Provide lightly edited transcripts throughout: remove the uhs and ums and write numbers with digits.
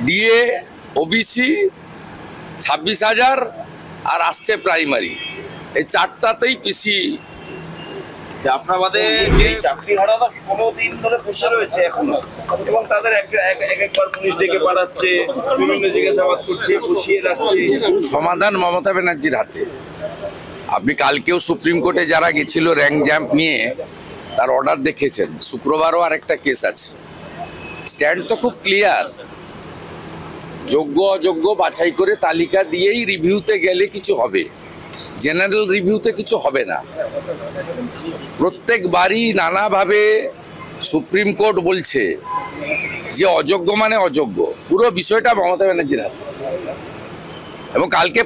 DA, OBC 26,000 আর আসছে primary, এই চারটাতেই পিসি। জাফরাবাদে যে চাকরিহারারা 16 দিন ধরে বসে রয়েছে এখনো, এবং তাদের একবার পুলিশ ডেকে পাঠাচ্ছে, বিভিন্ন জিজ্ঞাসাবাদ করছে, বসিয়ে রাখছে। সমাধান মমতা ব্যানার্জির হাতে। আপনি কালকেও সুপ্রিম কোর্টে যারা গেছিল র্যাঙ্ক জাম্প নিয়ে, তার অর্ডার দেখেছেন। শুক্রবারও আরেকটা কেস আছে। স্ট্যান্ড তো খুব ক্লিয়ার, যোগ্য অযোগ্য বাছাই করে তালিকা দিয়েই রিভিউতে গেলে কিছু হবে, জেনারেল রিভিউতে কিছু হবে না। প্রত্যেকবারই নানাভাবে সুপ্রিম কোর্ট বলছে যে অযোগ্য মানে অযোগ্য, পুরো বিষয়টা মমতা ব্যানার্জির হাতে। এবং কালকে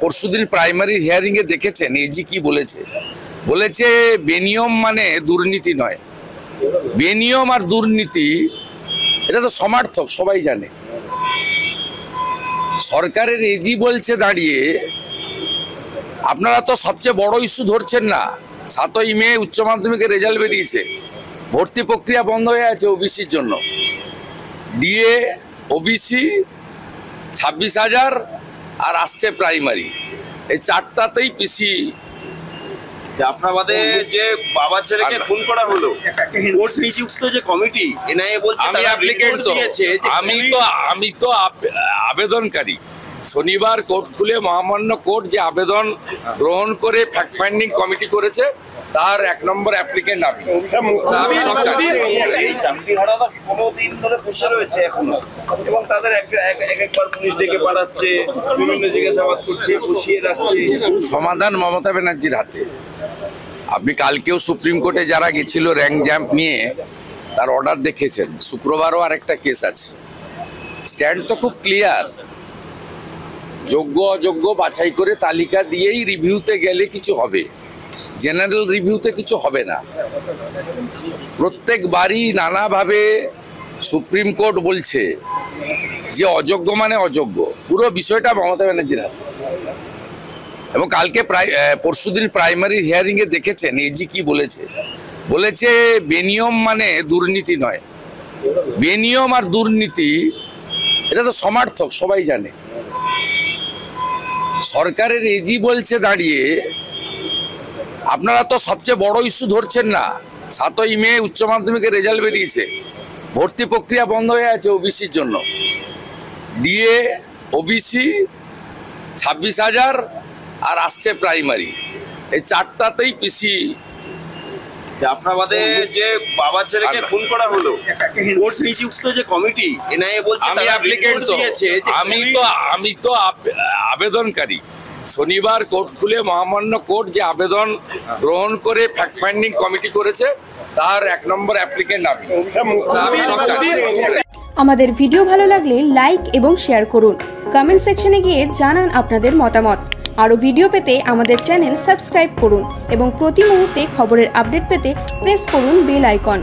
পরশুদিন প্রাইমারি হিয়ারিংয়ে দেখেছেন এজি কি বলেছে বেনিয়ম মানে দুর্নীতি নয়। বেনিয়ম আর দুর্নীতি এটা তো সমার্থক, সবাই জানে। সরকারের এজি বলছে দাঁড়িয়ে, আপনারা তো সবচেয়ে বড় ইস্যু ধরছেন না। 7ই মে উচ্চ মাধ্যমিকের রেজাল্ট বেরিয়েছে, ভর্তি প্রক্রিয়া বন্ধ হয়ে আছে ওবিসির জন্য। ডিএ, ওবিসি 26,000 আর আসছে প্রাইমারি, এই চারটাতেই পিসি। জাফরাবাদে যে বাবা ছেলেকে খুন করা হলো, কোর্ট নিযুক্ত যে কমিটি এনআইএ বলছে আমি অ্যাপ্লিকেন্ট তো, আমি তো আবেদনকারী। শনিবার কোর্ট খুলে মহামান্য কোর্ট যে আবেদন গ্রহণ করে ফ্যাক্ট ফাইন্ডিং কমিটি করেছে, তার 1 নম্বর অ্যাপ্লিকেন্ট আমি। এই চাকরিহারারা 16 দিন ধরে বসে রয়েছে এখনো, এবং তাদের একবার পুলিশ ডেকে পাঠাচ্ছে, বিভিন্ন জিজ্ঞাসাবাদ করছে, বসিয়ে রাখছে। সমাধান মমতা ব্যানার্জির হাতে। আপনি কালকেও সুপ্রিম কোর্টে যারা গেছিল র্যাঙ্ক জাম্প নিয়ে, তার অর্ডার দেখেছেন। শুক্রবারও আরেকটা কেস আছে। স্ট্যান্ড তো খুব ক্লিয়ার, যোগ্য অযোগ্য বাছাই করে তালিকা দিয়েই রিভিউতে গেলে কিছু হবে, জেনারেল রিভিউতে কিছু হবে না। প্রত্যেকবারই নানাভাবে সুপ্রিম কোর্ট বলছে যে অযোগ্য মানে অযোগ্য, পুরো বিষয়টা মমতা ব্যানার্জির হাতে। এবং কালকে পরশুদিন প্রাইমারি হিয়ারিংয়ে দেখেছেন এজি কি বলেছে বেনিয়ম মানে দুর্নীতি নয়। বেনিয়ম আর দুর্নীতি এটা তো সমার্থক, সবাই জানে। সরকারের এজি বলছে দাঁড়িয়ে, আপনারা তো সবচেয়ে বড় ইস্যু ধরছেন না। 7ই মে উচ্চ মাধ্যমিকের রেজাল্ট বেরিয়েছে, ভর্তি প্রক্রিয়া বন্ধ হয়ে আছে ওবিসির জন্য। ডিএ, ওবিসি 26,000 আর আসছে প্রাইমারি, এই চারটাতেই পিসি। জাফরাবাদে যে বাবা ছেলেকে খুন করা হলো, কোর্ট নিযুক্ত যে কমিটি এনআইএ বলছে আমি অ্যাপ্লিকেন্ট তো, আমি তো আবেদনকারী। শনিবার কোর্ট খুলে মহামান্য কোর্ট যে আবেদন গ্রহণ করে ফ্যাক্ট ফাইন্ডিং কমিটি করেছে, তার 1 নম্বর অ্যাপ্লিকেন্ট আমি। আমাদের ভিডিও ভালো লাগলে লাইক এবং শেয়ার করুন। কমেন্ট সেকশনে গিয়ে জানান আপনাদের মতামত। আরো ভিডিও পেতে আমাদের চ্যানেল সাবস্ক্রাইব করুন এবং প্রতি মুহূর্তে খবরের আপডেট পেতে প্রেস করুন বেল আইকন।